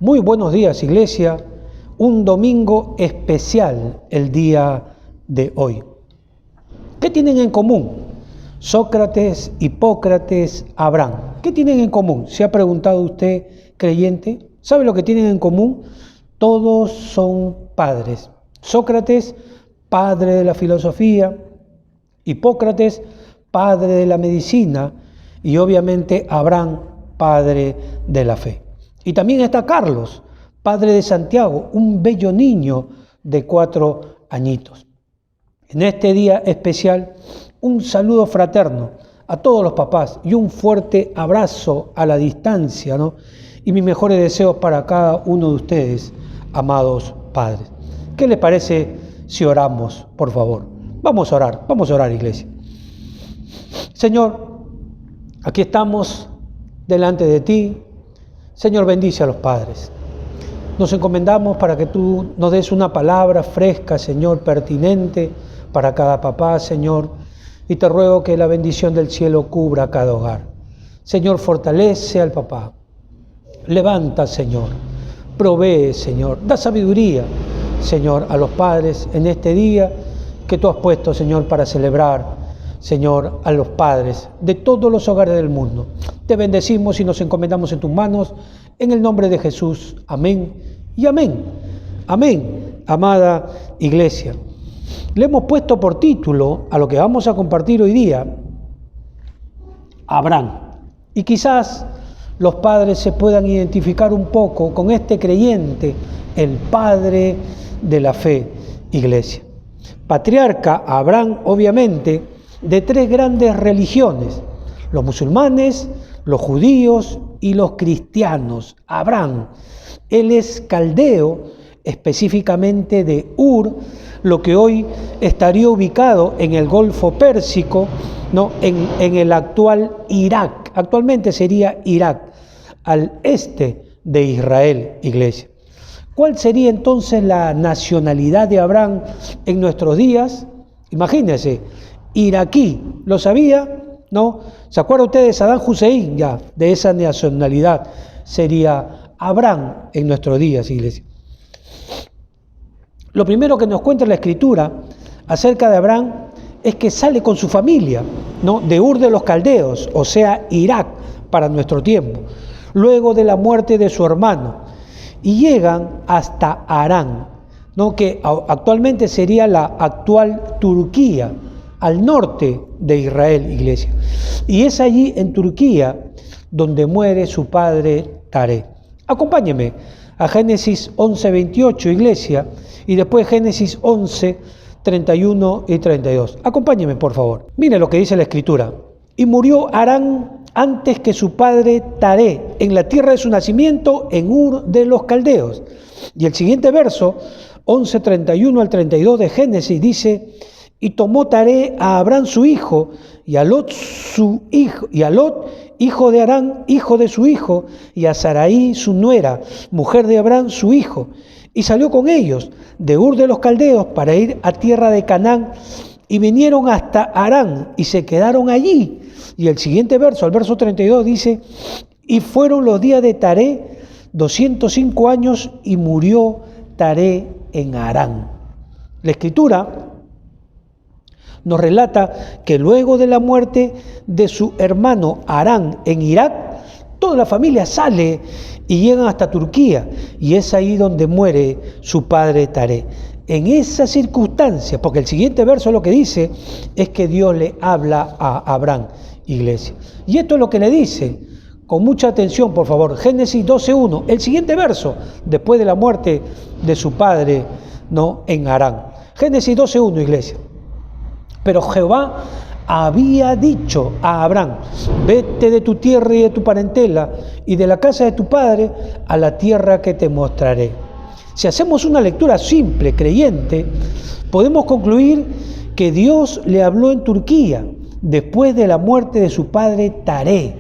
Muy buenos días, Iglesia. Un domingo especial el día de hoy. ¿Qué tienen en común Sócrates, Hipócrates, Abraham? ¿Qué tienen en común? ¿Se ha preguntado usted, creyente? ¿Sabe lo que tienen en común? Todos son padres. Sócrates, padre de la filosofía. Hipócrates, padre de la medicina. Y obviamente Abraham, padre de la fe. Y también está Carlos, padre de Santiago, un bello niño de 4 añitos. En este día especial, un saludo fraterno a todos los papás y un fuerte abrazo a la distancia, ¿no? Y mis mejores deseos para cada uno de ustedes, amados padres. ¿Qué les parece si oramos, por favor? Vamos a orar, Iglesia. Señor, aquí estamos delante de ti. Señor, bendice a los padres. Nos encomendamos para que tú nos des una palabra fresca, Señor, pertinente para cada papá, Señor. Y te ruego que la bendición del cielo cubra cada hogar. Señor, fortalece al papá. Levanta, Señor. Provee, Señor. Da sabiduría, Señor, a los padres en este día que tú has puesto, Señor, para celebrar, Señor, a los padres de todos los hogares del mundo. Te bendecimos y nos encomendamos en tus manos, en el nombre de Jesús. Amén y amén. Amén, amada Iglesia. Le hemos puesto por título a lo que vamos a compartir hoy día, Abraham. Y quizás los padres se puedan identificar un poco con este creyente, el padre de la fe, Iglesia. Patriarca Abraham, obviamente, de 3 grandes religiones, los musulmanes, los judíos y los cristianos. Abraham, él es caldeo, específicamente de Ur, lo que hoy estaría ubicado en el Golfo Pérsico, ¿no? en el actual Irak. Actualmente sería Irak, al este de Israel, Iglesia. ¿Cuál sería entonces la nacionalidad de Abraham en nuestros días? Imagínense, iraquí, ¿lo sabía? ¿No? ¿Se acuerda usted de Saddam Hussein? Ya, de esa nacionalidad sería Abraham en nuestros días, Iglesia. Lo primero que nos cuenta la Escritura acerca de Abraham es que sale con su familia, ¿no? De Ur de los Caldeos, o sea, Irak, para nuestro tiempo, luego de la muerte de su hermano, y llegan hasta Harán, ¿no? Que actualmente sería la actual Turquía, al norte de Israel, Iglesia. Y es allí en Turquía donde muere su padre Taré. Acompáñeme a Génesis 11:28, Iglesia, y después Génesis 11:31 y 32. Acompáñeme, por favor. Mire lo que dice la Escritura. Y murió Harán antes que su padre Taré, en la tierra de su nacimiento, en Ur de los Caldeos. Y el siguiente verso, 11:31 al 32 de Génesis, dice: y tomó Taré a Abraham su hijo, y a Lot su hijo, y a Lot, hijo de Harán, hijo de su hijo, y a Sarai su nuera, mujer de Abraham su hijo, y salió con ellos de Ur de los Caldeos para ir a tierra de Canaán, y vinieron hasta Harán, y se quedaron allí. Y el siguiente verso, el verso 32, dice: y fueron los días de Taré 205 años, y murió Taré en Harán. La Escritura nos relata que luego de la muerte de su hermano Harán en Irak, toda la familia sale y llegan hasta Turquía, y es ahí donde muere su padre Taré. En esa circunstancia, porque el siguiente verso lo que dice es que Dios le habla a Abraham, Iglesia. Y esto es lo que le dice, con mucha atención, por favor, Génesis 12:1, el siguiente verso, después de la muerte de su padre, ¿no? En Harán. Génesis 12:1, Iglesia. Pero Jehová había dicho a Abraham: vete de tu tierra y de tu parentela y de la casa de tu padre a la tierra que te mostraré. Si hacemos una lectura simple, creyente, podemos concluir que Dios le habló en Turquía después de la muerte de su padre Taré.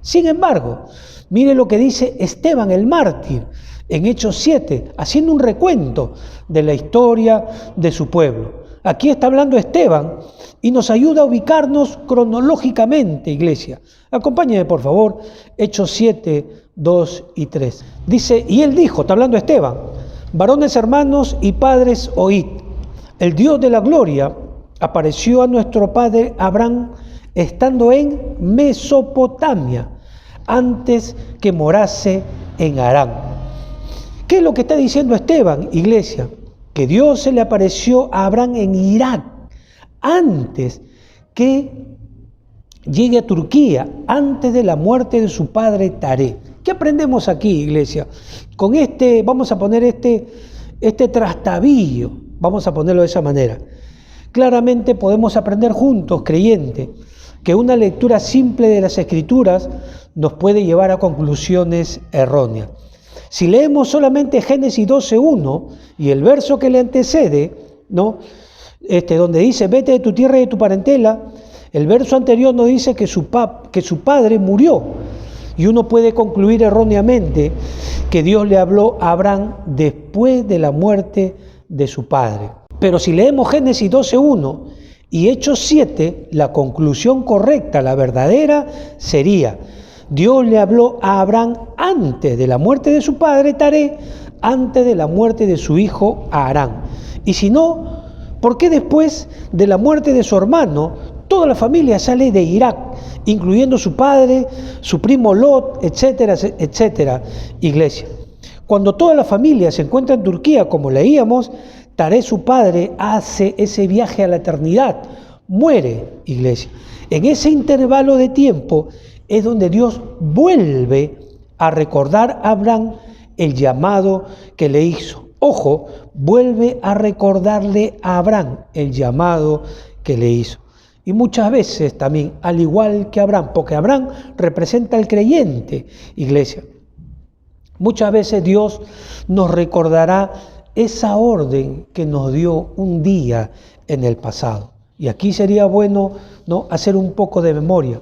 Sin embargo, mire lo que dice Esteban el mártir en Hechos 7, haciendo un recuento de la historia de su pueblo. Aquí está hablando Esteban y nos ayuda a ubicarnos cronológicamente, Iglesia. Acompáñenme, por favor, Hechos 7, 2 y 3. Dice, y él dijo, está hablando Esteban, varones hermanos y padres, oíd, el Dios de la gloria apareció a nuestro padre Abraham estando en Mesopotamia, antes que morase en Harán. ¿Qué es lo que está diciendo Esteban, iglesia? Que Dios se le apareció a Abraham en Irak, antes que llegue a Turquía, antes de la muerte de su padre Taré. ¿Qué aprendemos aquí, iglesia? Con vamos a poner este trastabillo, vamos a ponerlo de esa manera. Claramente podemos aprender juntos, creyentes, que una lectura simple de las Escrituras nos puede llevar a conclusiones erróneas. Si leemos solamente Génesis 12:1 y el verso que le antecede, ¿no? Donde dice, vete de tu tierra y de tu parentela, el verso anterior nos dice que su padre murió. Y uno puede concluir erróneamente que Dios le habló a Abraham después de la muerte de su padre. Pero si leemos Génesis 12:1 y Hechos 7, la conclusión correcta, la verdadera, sería: Dios le habló a Abraham antes de la muerte de su padre Taré, antes de la muerte de su hijo Harán. Y si no, ¿por qué después de la muerte de su hermano, toda la familia sale de Irak, incluyendo su padre, su primo Lot, etcétera, etcétera, iglesia? Cuando toda la familia se encuentra en Turquía, como leíamos, Taré, su padre, hace ese viaje a la eternidad, muere, iglesia. En ese intervalo de tiempo es donde Dios vuelve a recordar a Abraham el llamado que le hizo. Ojo, vuelve a recordarle a Abraham el llamado que le hizo. Y muchas veces también, al igual que Abraham, porque Abraham representa al creyente, iglesia, muchas veces Dios nos recordará esa orden que nos dio un día en el pasado. Y aquí sería bueno, ¿no?, hacer un poco de memoria.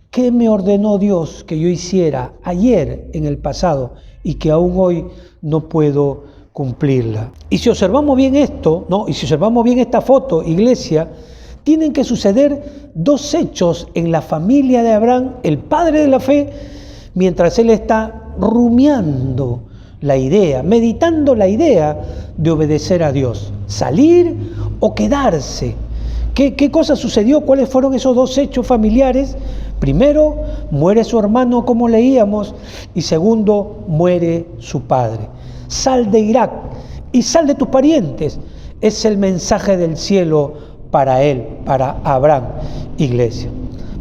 ¿Qué me ordenó Dios que yo hiciera ayer en el pasado y que aún hoy no puedo cumplirla? Y si observamos bien esto, ¿no?, y si observamos bien esta foto, iglesia, tienen que suceder dos hechos en la familia de Abraham, el padre de la fe, mientras él está rumiando la idea, meditando la idea de obedecer a Dios, salir o quedarse. ¿Qué cosa sucedió? ¿Cuáles fueron esos dos hechos familiares? Primero, muere su hermano, como leíamos, y segundo, muere su padre. Sal de Irak y sal de tus parientes. Es el mensaje del cielo para él, para Abraham, iglesia.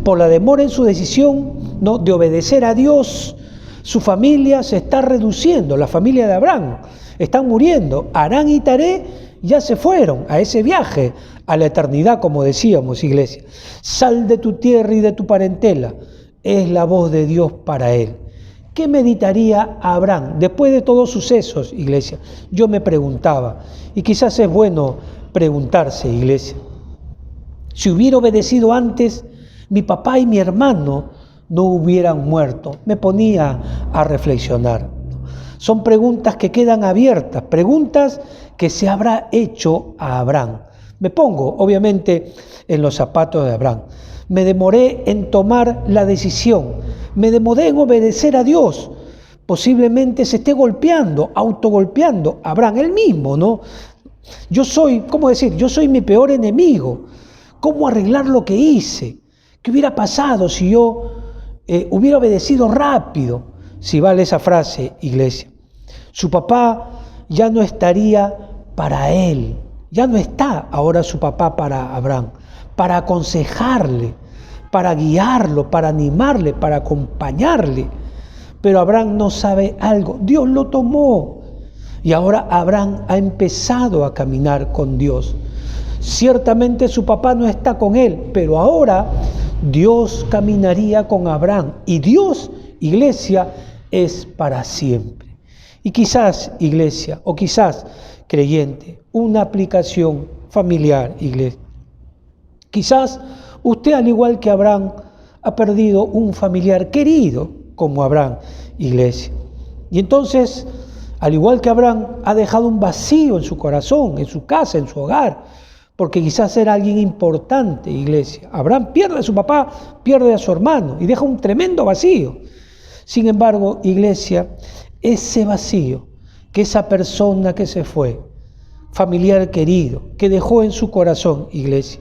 Por la demora en su decisión, ¿no?, de obedecer a Dios, su familia se está reduciendo, la familia de Abraham están muriendo. Harán y Taré ya se fueron a ese viaje a la eternidad, como decíamos, iglesia. Sal de tu tierra y de tu parentela, es la voz de Dios para él. ¿Qué meditaría Abraham después de todos sucesos, iglesia? Yo me preguntaba, y quizás es bueno preguntarse, iglesia, si hubiera obedecido antes, mi papá y mi hermano no hubieran muerto. Me ponía a reflexionar. Son preguntas que quedan abiertas, preguntas que se habrá hecho a Abraham. Me pongo, obviamente, en los zapatos de Abraham. Me demoré en tomar la decisión, me demoré en obedecer a Dios. Posiblemente se esté golpeando, autogolpeando Abraham, él mismo, ¿no? Yo soy mi peor enemigo. ¿Cómo arreglar lo que hice? ¿Qué hubiera pasado si yo hubiera obedecido rápido? Si vale esa frase, iglesia. Su papá ya no estaría para él. Ya no está ahora su papá para Abraham, para aconsejarle, para guiarlo, para animarle, para acompañarle. Pero Abraham no sabe algo. Dios lo tomó. Y ahora Abraham ha empezado a caminar con Dios. Ciertamente su papá no está con él, pero ahora Dios caminaría con Abraham. Y Dios, iglesia, es para siempre. Y quizás, iglesia, o quizás, creyente, una aplicación familiar, iglesia. Quizás usted, al igual que Abraham, ha perdido un familiar querido como Abraham, iglesia. Y entonces, al igual que Abraham, ha dejado un vacío en su corazón, en su casa, en su hogar, porque quizás era alguien importante, iglesia. Abraham pierde a su papá, pierde a su hermano y deja un tremendo vacío. Sin embargo, iglesia, ese vacío que esa persona que se fue, familiar querido, que dejó en su corazón, iglesia,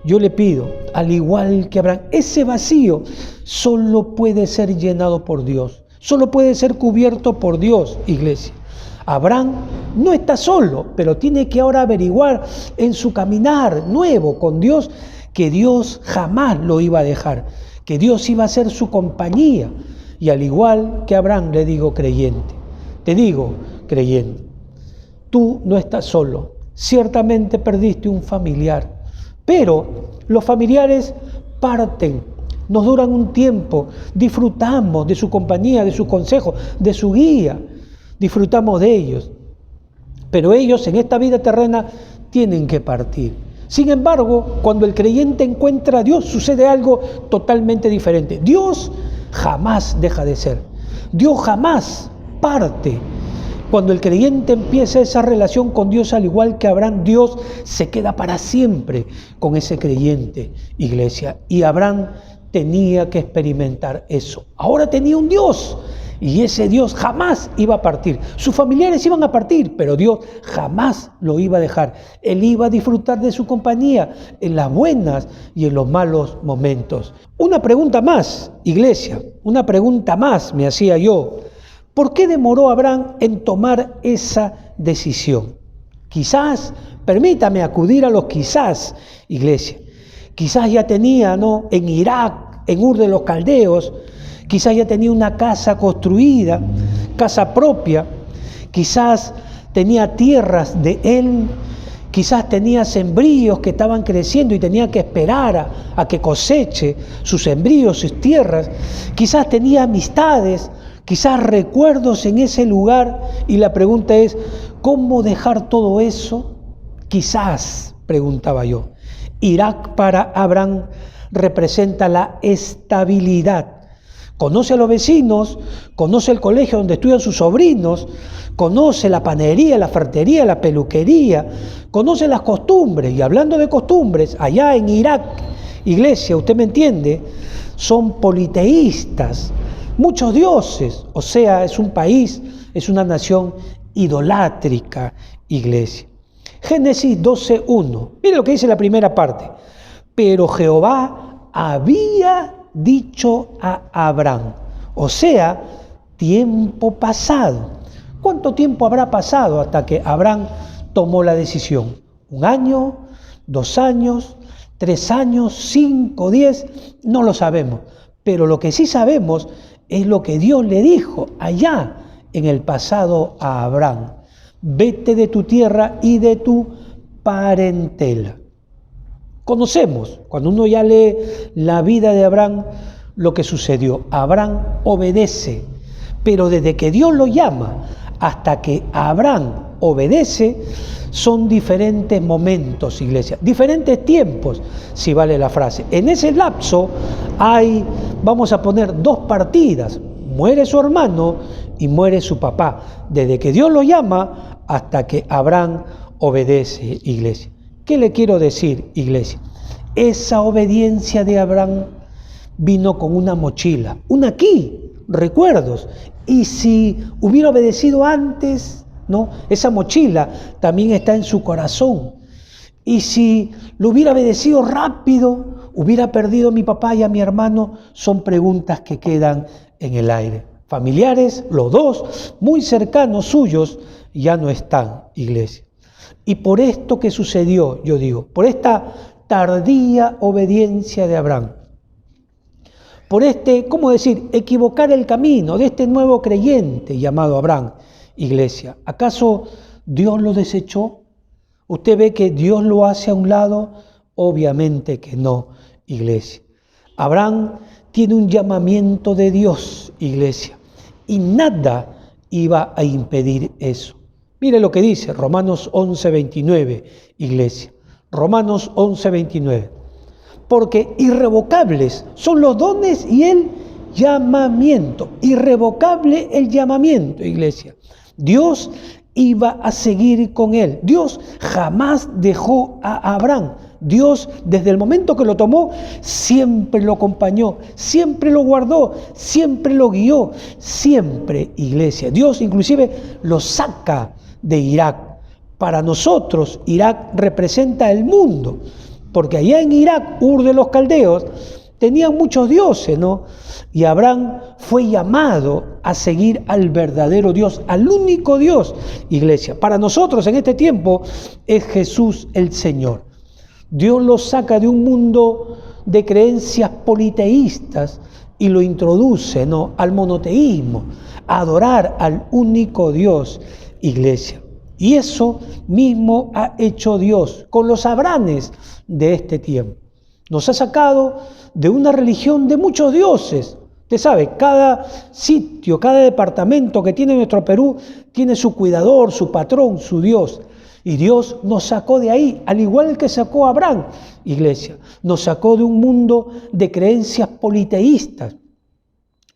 yo le pido, al igual que Abraham, ese vacío solo puede ser llenado por Dios, solo puede ser cubierto por Dios, iglesia. Abraham no está solo, pero tiene que ahora averiguar en su caminar nuevo con Dios que Dios jamás lo iba a dejar, que Dios iba a ser su compañía. Y al igual que Abraham le digo creyente, te digo creyente, tú no estás solo, ciertamente perdiste un familiar, pero los familiares parten, nos duran un tiempo, disfrutamos de su compañía, de su consejo, de su guía, disfrutamos de ellos, pero ellos en esta vida terrena tienen que partir. Sin embargo, cuando el creyente encuentra a Dios, sucede algo totalmente diferente. Dios jamás deja de ser, Dios jamás parte. Cuando el creyente empieza esa relación con Dios, al igual que Abraham, Dios se queda para siempre con ese creyente, iglesia. Y Abraham tenía que experimentar eso. Ahora tenía un Dios y ese Dios jamás iba a partir. Sus familiares iban a partir, pero Dios jamás lo iba a dejar. Él iba a disfrutar de su compañía en las buenas y en los malos momentos. Una pregunta más, iglesia, una pregunta más me hacía yo. ¿Por qué demoró Abraham en tomar esa decisión? Quizás, permítame acudir a los quizás, iglesia. Quizás ya tenía, en Irak, en Ur de los Caldeos, quizás ya tenía una casa construida, casa propia. Quizás tenía tierras de él. Quizás tenía sembríos que estaban creciendo y tenía que esperar a que coseche sus sembríos, sus tierras. Quizás tenía amistades, quizás recuerdos en ese lugar, y la pregunta es, ¿cómo dejar todo eso? Quizás, preguntaba yo. Irak para Abraham representa la estabilidad. Conoce a los vecinos, conoce el colegio donde estudian sus sobrinos, conoce la panadería, la ferretería, la peluquería, conoce las costumbres. Y hablando de costumbres, allá en Irak, iglesia, usted me entiende, son politeístas, muchos dioses, o sea, es un país, es una nación idolátrica, iglesia. Génesis 12:1, mire lo que dice la primera parte. Pero Jehová había dicho a Abraham, o sea, tiempo pasado. ¿Cuánto tiempo habrá pasado hasta que Abraham tomó la decisión? ¿1 año? ¿2 años? ¿3 años? ¿5? ¿10? No lo sabemos, pero lo que sí sabemos es lo que Dios le dijo allá en el pasado a Abraham. Vete de tu tierra y de tu parentela. Conocemos, cuando uno ya lee la vida de Abraham, lo que sucedió. Abraham obedece, pero desde que Dios lo llama hasta que Abraham obedece, son diferentes momentos, iglesia, diferentes tiempos, si vale la frase. En ese lapso hay, vamos a poner, 2 partidas. Muere su hermano y muere su papá. Desde que Dios lo llama hasta que Abraham obedece, iglesia. ¿Qué le quiero decir, iglesia? Esa obediencia de Abraham vino con una mochila, recuerdos. Y si hubiera obedecido antes, esa mochila también está en su corazón. Y si lo hubiera obedecido rápido, hubiera perdido a mi papá y a mi hermano. Son preguntas que quedan en el aire. Familiares, los 2, muy cercanos suyos, ya no están, iglesia. Y por esto que sucedió, yo digo, por esta tardía obediencia de Abraham, por equivocar el camino de este nuevo creyente llamado Abraham, iglesia. ¿Acaso Dios lo desechó? ¿Usted ve que Dios lo hace a un lado? Obviamente que no, iglesia. Abraham tiene un llamamiento de Dios, iglesia, y nada iba a impedir eso. Mire lo que dice Romanos 11:29, iglesia. Romanos 11:29. Porque irrevocables son los dones y el llamamiento. Irrevocable el llamamiento, iglesia. Dios iba a seguir con él. Dios jamás dejó a Abraham Dios, desde el momento que lo tomó, siempre lo acompañó, siempre lo guardó, siempre lo guió, siempre, iglesia. Dios inclusive lo saca de Irak. Para nosotros, Irak representa el mundo, porque allá en Irak, Ur de los Caldeos, tenían muchos dioses, ¿no? Y Abraham fue llamado a seguir al verdadero Dios, al único Dios, iglesia. Para nosotros en este tiempo es Jesús el Señor. Dios lo saca de un mundo de creencias politeístas y lo introduce, ¿no?, al monoteísmo, a adorar al único Dios, iglesia. Y eso mismo ha hecho Dios con los Abrahames de este tiempo. Nos ha sacado de una religión de muchos dioses. Usted sabe, cada sitio, cada departamento que tiene nuestro Perú tiene su cuidador, su patrón, su Dios. Y Dios nos sacó de ahí, al igual que sacó a Abraham, iglesia. Nos sacó de un mundo de creencias politeístas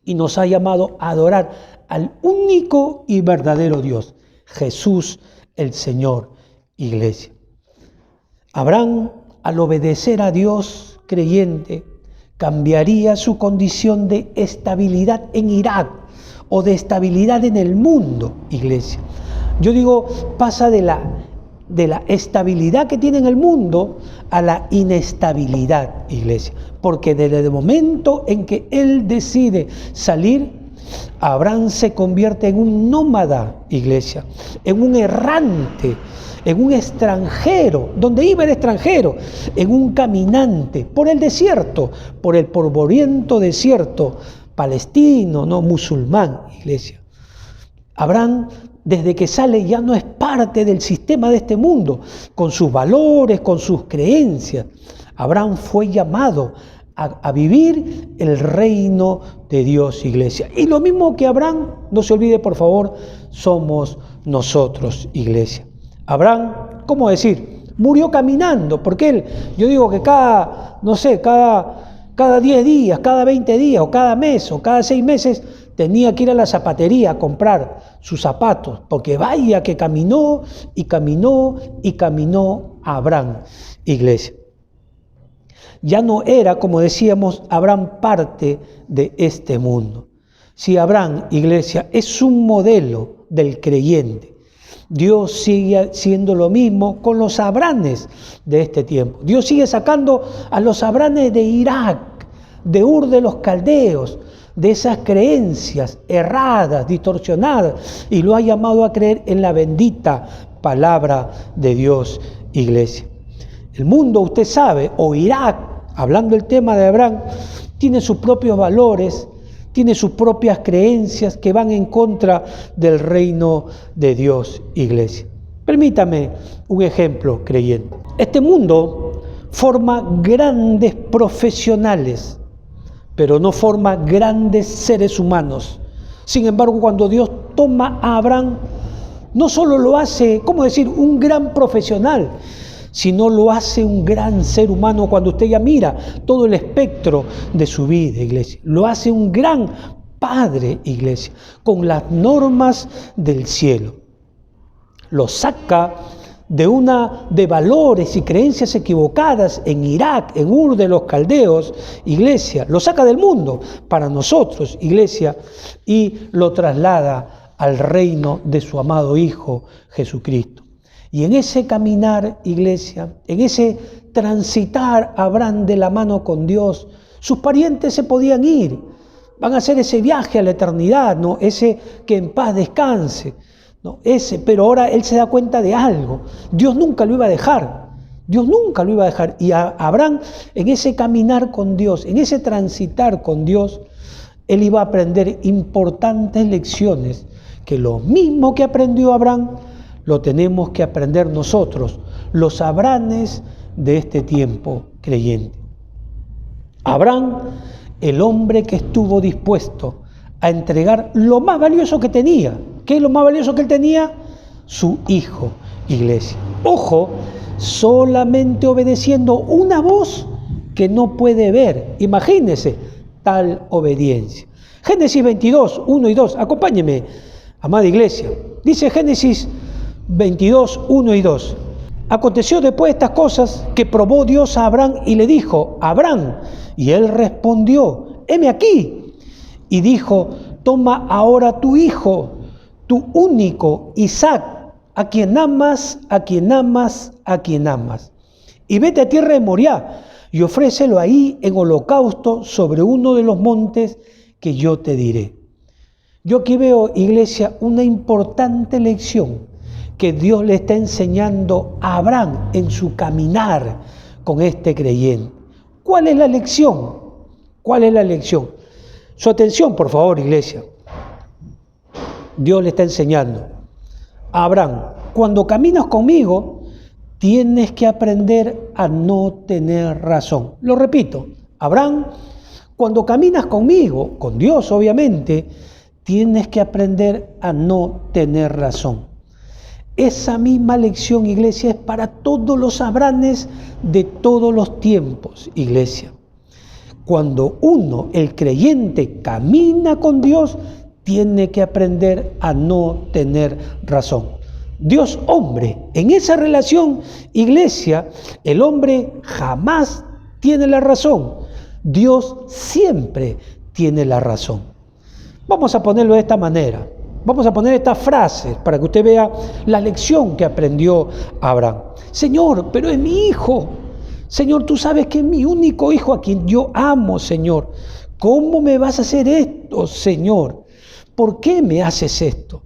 y nos ha llamado a adorar al único y verdadero Dios, Jesús el Señor, iglesia. Abraham, al obedecer a Dios creyente, cambiaría su condición de estabilidad en Irak o de estabilidad en el mundo, iglesia. Yo digo, pasa de la estabilidad que tiene en el mundo a la inestabilidad, iglesia. Porque desde el momento en que él decide salir, Abraham se convierte en un nómada, iglesia, en un errante, en un extranjero. ¿Dónde iba el extranjero? En un caminante por el desierto, por el polvoriento desierto palestino, no musulmán, iglesia. Abraham, desde que sale, ya no es parte del sistema de este mundo, con sus valores, con sus creencias. Abraham fue llamado a vivir el reino de Dios, iglesia. Y lo mismo que Abraham, no se olvide por favor, somos nosotros, iglesia. Abraham, ¿cómo decir? Murió caminando, porque él, yo digo que cada 10 días, cada 20 días, o cada mes, o cada 6 meses, tenía que ir a la zapatería a comprar sus zapatos, porque vaya que caminó y caminó y caminó Abraham, iglesia. Ya no era, como decíamos, Abraham parte de este mundo. Si Abraham, iglesia, es un modelo del creyente, Dios sigue siendo lo mismo con los Abrahames de este tiempo. Dios sigue sacando a los Abrahames de Irak, de Ur de los Caldeos, de esas creencias erradas, distorsionadas, y lo ha llamado a creer en la bendita palabra de Dios, iglesia. El mundo, usted sabe, o Irak, hablando del tema de Abraham, tiene sus propios valores, tiene sus propias creencias que van en contra del reino de Dios, iglesia. Permítame un ejemplo, creyente. Este mundo forma grandes profesionales, pero no forma grandes seres humanos. Sin embargo, cuando Dios toma a Abraham, no solo lo hace, ¿cómo decir?, un gran profesional, sino lo hace un gran ser humano. Cuando usted ya mira todo el espectro de su vida, iglesia, lo hace un gran padre, iglesia, con las normas del cielo. Lo saca de valores y creencias equivocadas en Irak, en Ur de los Caldeos, iglesia, lo saca del mundo para nosotros, iglesia, y lo traslada al reino de su amado Hijo Jesucristo. Y en ese caminar, iglesia, en ese transitar Abraham de la mano con Dios, sus parientes se podían ir, van a hacer ese viaje a la eternidad, ¿no? Ese que en paz descanse, ¿no? Pero ahora él se da cuenta de algo, Dios nunca lo iba a dejar, Dios nunca lo iba a dejar. Y a Abraham, en ese caminar con Dios, en ese transitar con Dios, él iba a aprender importantes lecciones, que lo mismo que aprendió Abraham, lo tenemos que aprender nosotros, los Abrahames de este tiempo creyente. Abraham, el hombre que estuvo dispuesto a entregar lo más valioso que tenía. ¿Qué es lo más valioso que él tenía? Su hijo, iglesia. Ojo, solamente obedeciendo una voz que no puede ver. Imagínense tal obediencia. Génesis 22, 1 y 2. Acompáñeme, amada iglesia. Dice Génesis 22, 1 y 2. Aconteció después de estas cosas que probó Dios a Abraham y le dijo, Abraham, y él respondió, heme aquí. Y dijo, toma ahora tu hijo, tu único Isaac, a quien amas, a quien amas, a quien amas. Y vete a tierra de Moriah y ofrécelo ahí en holocausto sobre uno de los montes que yo te diré. Yo aquí veo, iglesia, una importante lección que Dios le está enseñando a Abraham en su caminar con este creyente. ¿Cuál es la lección? ¿Cuál es la lección? Su atención, por favor, iglesia. Dios le está enseñando a Abraham, cuando caminas conmigo, tienes que aprender a no tener razón. Lo repito, Abraham, cuando caminas conmigo, con Dios obviamente, tienes que aprender a no tener razón. Esa misma lección, iglesia, es para todos los Abrahames de todos los tiempos, iglesia. Cuando uno, el creyente, camina con Dios, tiene que aprender a no tener razón. Dios hombre, en esa relación, iglesia, el hombre jamás tiene la razón. Dios siempre tiene la razón. Vamos a ponerlo de esta manera. Vamos a poner estas frases para que usted vea la lección que aprendió Abraham. Señor, pero es mi hijo. Señor, tú sabes que es mi único hijo a quien yo amo, Señor. ¿Cómo me vas a hacer esto, Señor? ¿Por qué me haces esto?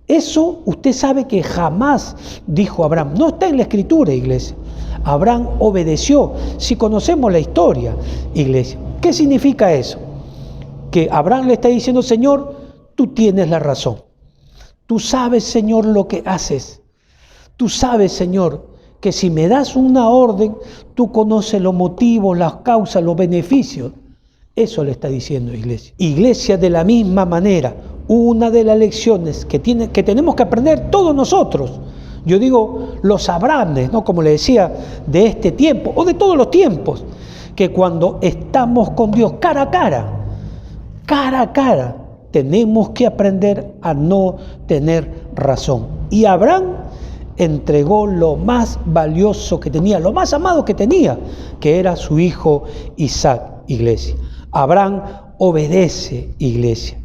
Eso usted sabe que jamás dijo Abraham. No está en la Escritura, iglesia. Abraham obedeció. Si conocemos la historia, iglesia. ¿Qué significa eso? Que Abraham le está diciendo, Señor, tú tienes la razón. Tú sabes, Señor, lo que haces. Tú sabes, Señor, que si me das una orden, tú conoces los motivos, las causas, los beneficios. Eso le está diciendo iglesia. Iglesia, de la misma manera, una de las lecciones que tenemos que aprender todos nosotros, yo digo los Abrahames, ¿no? Como le decía, de este tiempo o de todos los tiempos, que cuando estamos con Dios cara a cara, tenemos que aprender a no tener razón. Y Abraham entregó lo más valioso que tenía, lo más amado que tenía, que era su hijo Isaac, iglesia. Abraham obedece, iglesia.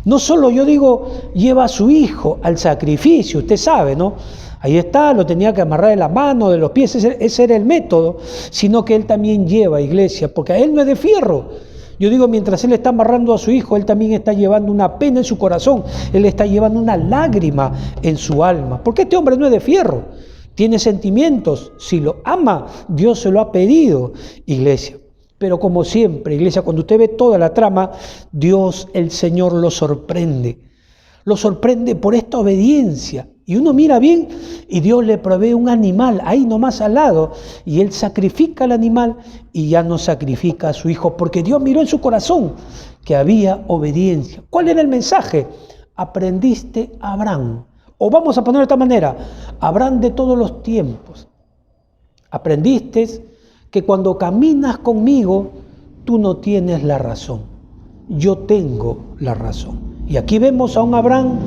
No solo, yo digo, lleva a su hijo al sacrificio, usted sabe, ¿no? Ahí está, lo tenía que amarrar de la mano, de los pies, ese era el método, sino que él también lleva, iglesia, porque a él no es de fierro. Yo digo, mientras él está amarrando a su hijo, él también está llevando una pena en su corazón, él está llevando una lágrima en su alma, porque este hombre no es de fierro, tiene sentimientos, si lo ama, Dios se lo ha pedido, iglesia. Pero como siempre, iglesia, cuando usted ve toda la trama, Dios, el Señor, lo sorprende por esta obediencia. Y uno mira bien y Dios le provee un animal ahí nomás al lado y él sacrifica al animal y ya no sacrifica a su hijo porque Dios miró en su corazón que había obediencia. ¿Cuál era el mensaje? Aprendiste a Abraham. O vamos a poner de esta manera, Abraham de todos los tiempos. Aprendiste que cuando caminas conmigo tú no tienes la razón. Yo tengo la razón. Y aquí vemos a un Abraham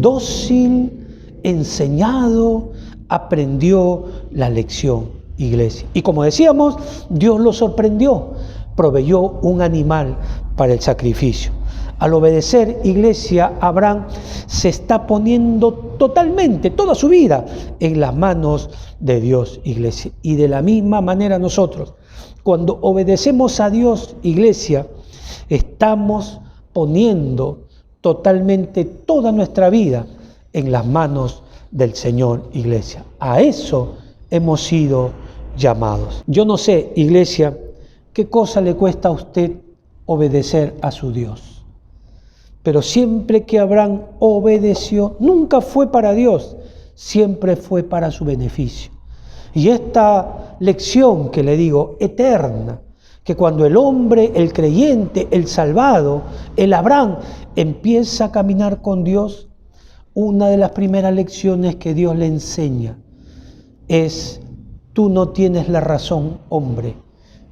dócil, enseñado, aprendió la lección, iglesia. Y como decíamos, Dios lo sorprendió, proveyó un animal para el sacrificio. Al obedecer, iglesia, Abraham se está poniendo totalmente, toda su vida, en las manos de Dios, iglesia. Y de la misma manera nosotros, cuando obedecemos a Dios, iglesia, estamos poniendo totalmente toda nuestra vida en las manos del Señor, iglesia. A eso hemos sido llamados. Yo no sé, iglesia, qué cosa le cuesta a usted obedecer a su Dios. Pero siempre que Abraham obedeció, nunca fue para Dios, siempre fue para su beneficio. Y esta lección que le digo, eterna, que cuando el hombre, el creyente, el salvado, el Abraham, empieza a caminar con Dios, una de las primeras lecciones que Dios le enseña es, tú no tienes la razón, hombre,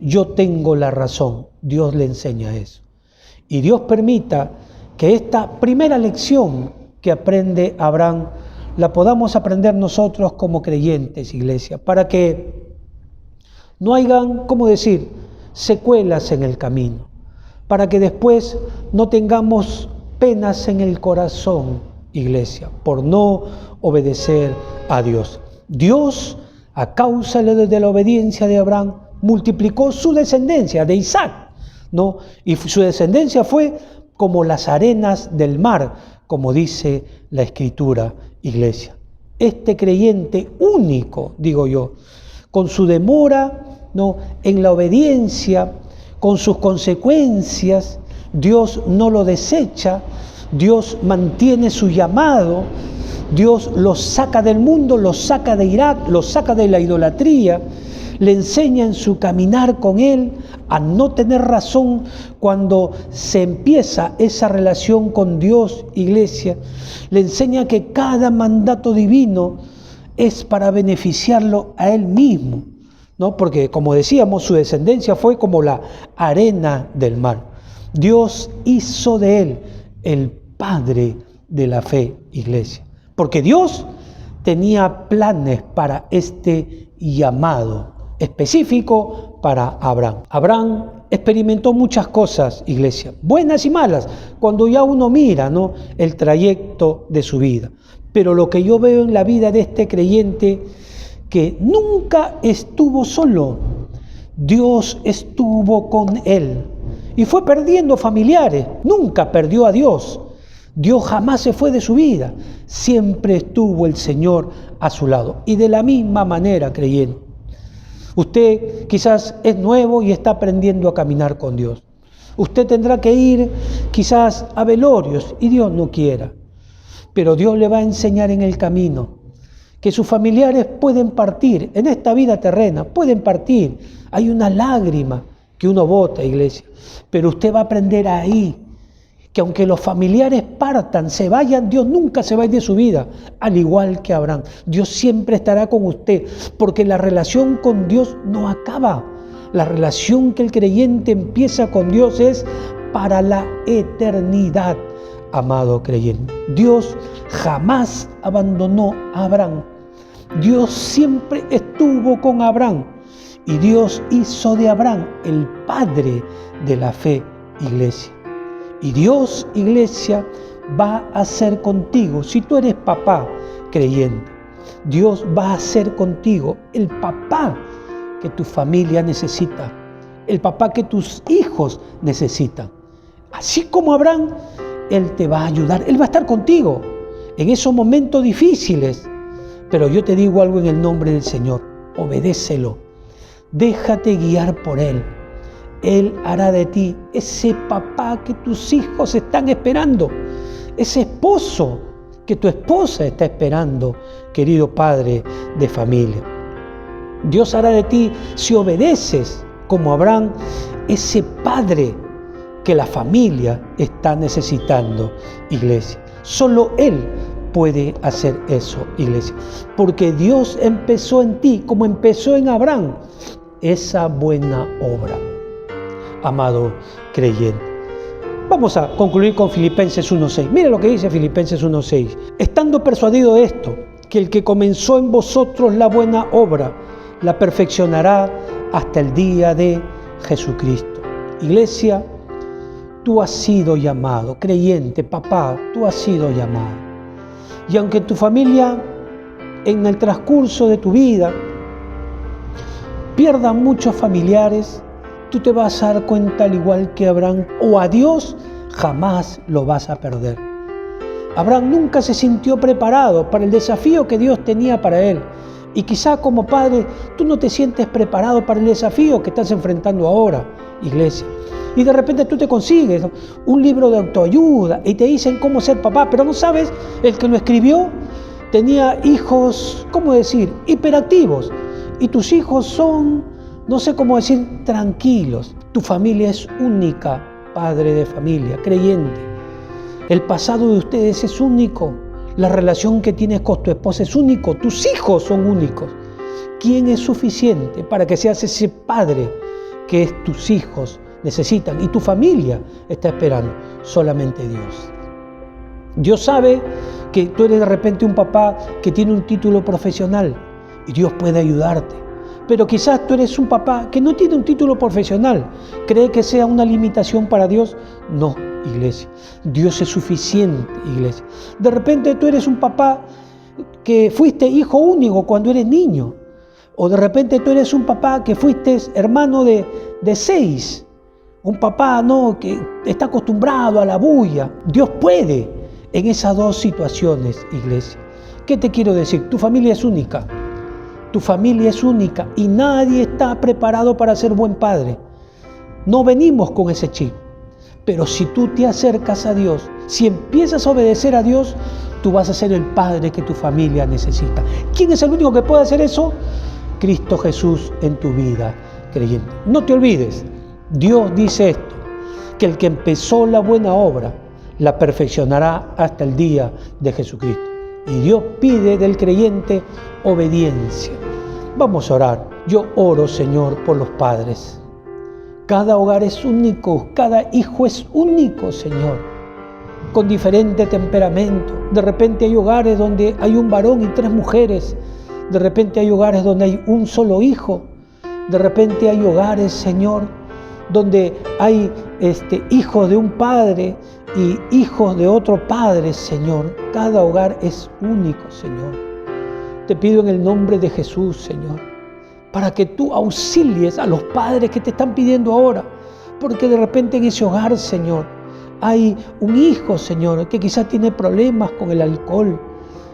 yo tengo la razón. Dios le enseña eso. Y Dios permita que esta primera lección que aprende Abraham la podamos aprender nosotros como creyentes, iglesia, para que no hayan, ¿cómo decir?, secuelas en el camino, para que después no tengamos penas en el corazón, iglesia, por no obedecer a Dios. Dios, a causa de la obediencia de Abraham, multiplicó su descendencia de Isaac, ¿no? Y su descendencia fue como las arenas del mar, como dice la Escritura, iglesia. Este creyente único, digo yo, con su demora, ¿no?, en la obediencia, con sus consecuencias, Dios no lo desecha, Dios mantiene su llamado, Dios lo saca del mundo, lo saca de Irak, lo saca de la idolatría, le enseña en su caminar con Él a no tener razón cuando se empieza esa relación con Dios, iglesia. Le enseña que cada mandato divino es para beneficiarlo a Él mismo, ¿no? Porque, como decíamos, su descendencia fue como la arena del mar. Dios hizo de Él el padre de la fe, iglesia. Porque Dios tenía planes para este llamado específico para Abraham. Abraham experimentó muchas cosas, iglesia, buenas y malas, cuando ya uno mira, ¿no?, el trayecto de su vida. Pero lo que yo veo en la vida de este creyente, que nunca estuvo solo, Dios estuvo con él y fue perdiendo familiares, nunca perdió a Dios. Dios jamás se fue de su vida, siempre estuvo el Señor a su lado. Y de la misma manera, creyente, usted quizás es nuevo y está aprendiendo a caminar con Dios. Usted tendrá que ir quizás a velorios y Dios no quiera, pero Dios le va a enseñar en el camino que sus familiares pueden partir, en esta vida terrena, pueden partir. Hay una lágrima que uno bota, iglesia, pero usted va a aprender ahí que aunque los familiares partan, se vayan, Dios nunca se va a ir de su vida, al igual que Abraham. Dios siempre estará con usted, porque la relación con Dios no acaba. La relación que el creyente empieza con Dios es para la eternidad, amado creyente. Dios jamás abandonó a Abraham. Dios siempre estuvo con Abraham y Dios hizo de Abraham el padre de la fe, iglesia. Y Dios, iglesia, va a hacer contigo, si tú eres papá creyente, Dios va a hacer contigo el papá que tu familia necesita, el papá que tus hijos necesitan. Así como Abraham, Él te va a ayudar, Él va a estar contigo en esos momentos difíciles. Pero yo te digo algo en el nombre del Señor, obedécelo, déjate guiar por Él. Él hará de ti ese papá que tus hijos están esperando, ese esposo que tu esposa está esperando, querido padre de familia. Dios hará de ti, si obedeces como Abraham, ese padre que la familia está necesitando, iglesia. Solo Él puede hacer eso, iglesia, porque Dios empezó en ti, como empezó en Abraham, esa buena obra. Amado creyente, vamos a concluir con Filipenses 1:6. Mira lo que dice Filipenses 1:6. Estando persuadido de esto, que el que comenzó en vosotros la buena obra, la perfeccionará hasta el día de Jesucristo. Iglesia, tú has sido llamado, creyente, papá, tú has sido llamado. Y aunque tu familia, en el transcurso de tu vida, pierda muchos familiares, tú te vas a dar cuenta, al igual que Abraham, o a Dios jamás lo vas a perder. Abraham nunca se sintió preparado para el desafío que Dios tenía para él. Y quizá como padre, tú no te sientes preparado para el desafío que estás enfrentando ahora, iglesia. Y de repente tú te consigues un libro de autoayuda y te dicen cómo ser papá, pero no sabes, el que lo escribió tenía hijos, ¿cómo decir?, hiperactivos. Y tus hijos son, no sé cómo decir, tranquilos. Tu familia es única, padre de familia, creyente. El pasado de ustedes es único. La relación que tienes con tu esposa es único. Tus hijos son únicos. ¿Quién es suficiente para que seas ese padre que tus hijos necesitan y tu familia está esperando? Solamente Dios. Dios sabe que tú eres de repente un papá que tiene un título profesional y Dios puede ayudarte. Pero quizás tú eres un papá que no tiene un título profesional. ¿Cree que sea una limitación para Dios? No, iglesia. Dios es suficiente, iglesia. De repente tú eres un papá que fuiste hijo único cuando eres niño. O de repente tú eres un papá que fuiste hermano de 6. Un papá que está acostumbrado a la bulla. Dios puede en esas 2 situaciones, iglesia. ¿Qué te quiero decir? Tu familia es única. Tu familia es única y nadie está preparado para ser buen padre. No venimos con ese chip. Pero si tú te acercas a Dios, si empiezas a obedecer a Dios, tú vas a ser el padre que tu familia necesita. ¿Quién es el único que puede hacer eso? Cristo Jesús en tu vida, creyente. No te olvides, Dios dice esto, que el que empezó la buena obra, la perfeccionará hasta el día de Jesucristo. Y Dios pide del creyente obediencia. Vamos a orar. Yo oro, Señor, por los padres. Cada hogar es único, cada hijo es único, Señor, con diferente temperamento. De repente hay hogares donde hay un varón y 3 mujeres. De repente hay hogares donde hay un solo hijo. De repente hay hogares, Señor, donde hay hijos de un padre y hijos de otro padre, Señor. Cada hogar es único, Señor. Te pido en el nombre de Jesús, Señor, para que tú auxilies a los padres que te están pidiendo ahora, porque de repente en ese hogar, Señor, hay un hijo, Señor, que quizás tiene problemas con el alcohol.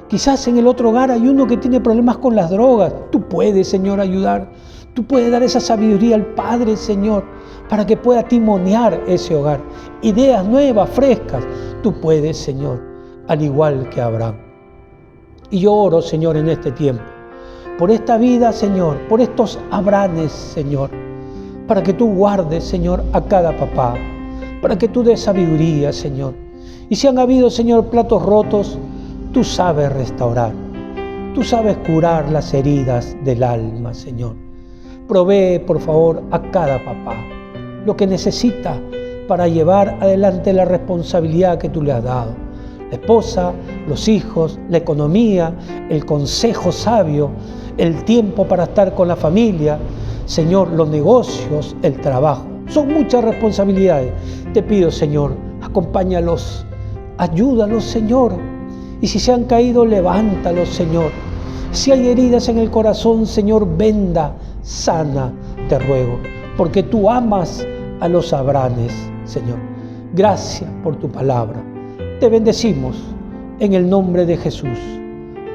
Quizás en el otro hogar hay uno que tiene problemas con las drogas. Tú puedes, Señor, ayudar. Tú puedes dar esa sabiduría al Padre, Señor, para que pueda timonear ese hogar. Ideas nuevas, frescas. Tú puedes, Señor, al igual que Abraham. Y yo oro, Señor, en este tiempo, por esta vida, Señor, por estos Abrahames, Señor, para que tú guardes, Señor, a cada papá, para que tú des sabiduría, Señor. Y si han habido, Señor, platos rotos, tú sabes restaurar, tú sabes curar las heridas del alma, Señor. Provee, por favor, a cada papá lo que necesita para llevar adelante la responsabilidad que tú le has dado. La esposa, los hijos, la economía, el consejo sabio, el tiempo para estar con la familia, Señor, los negocios, el trabajo. Son muchas responsabilidades. Te pido, Señor, acompáñalos, ayúdalos, Señor. Y si se han caído, levántalos, Señor. Si hay heridas en el corazón, Señor, venda, sana, te ruego, porque tú amas a los Abrahames, Señor. Gracias por tu palabra. Te bendecimos en el nombre de Jesús.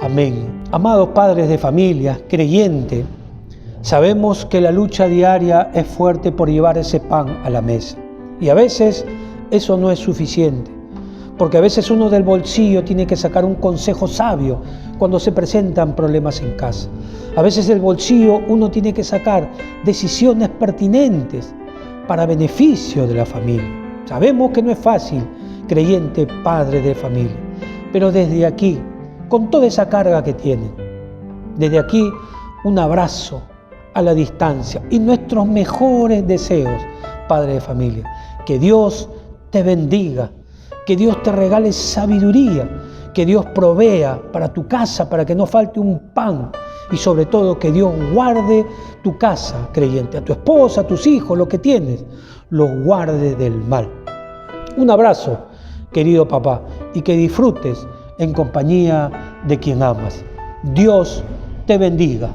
Amén. Amados padres de familia, creyentes, sabemos que la lucha diaria es fuerte por llevar ese pan a la mesa. Y a veces eso no es suficiente, porque a veces uno del bolsillo tiene que sacar un consejo sabio cuando se presentan problemas en casa. A veces del bolsillo uno tiene que sacar decisiones pertinentes para beneficio de la familia. Sabemos que no es fácil, creyente, padre de familia, pero desde aquí, con toda esa carga que tienen, desde aquí un abrazo a la distancia y nuestros mejores deseos, padre de familia. Que Dios te bendiga, que Dios te regale sabiduría, que Dios provea para tu casa, para que no falte un pan, y sobre todo que Dios guarde tu casa, creyente, a tu esposa, a tus hijos, lo que tienes, los guarde del mal. Un abrazo, querido papá, y que disfrutes en compañía de quien amas. Dios te bendiga.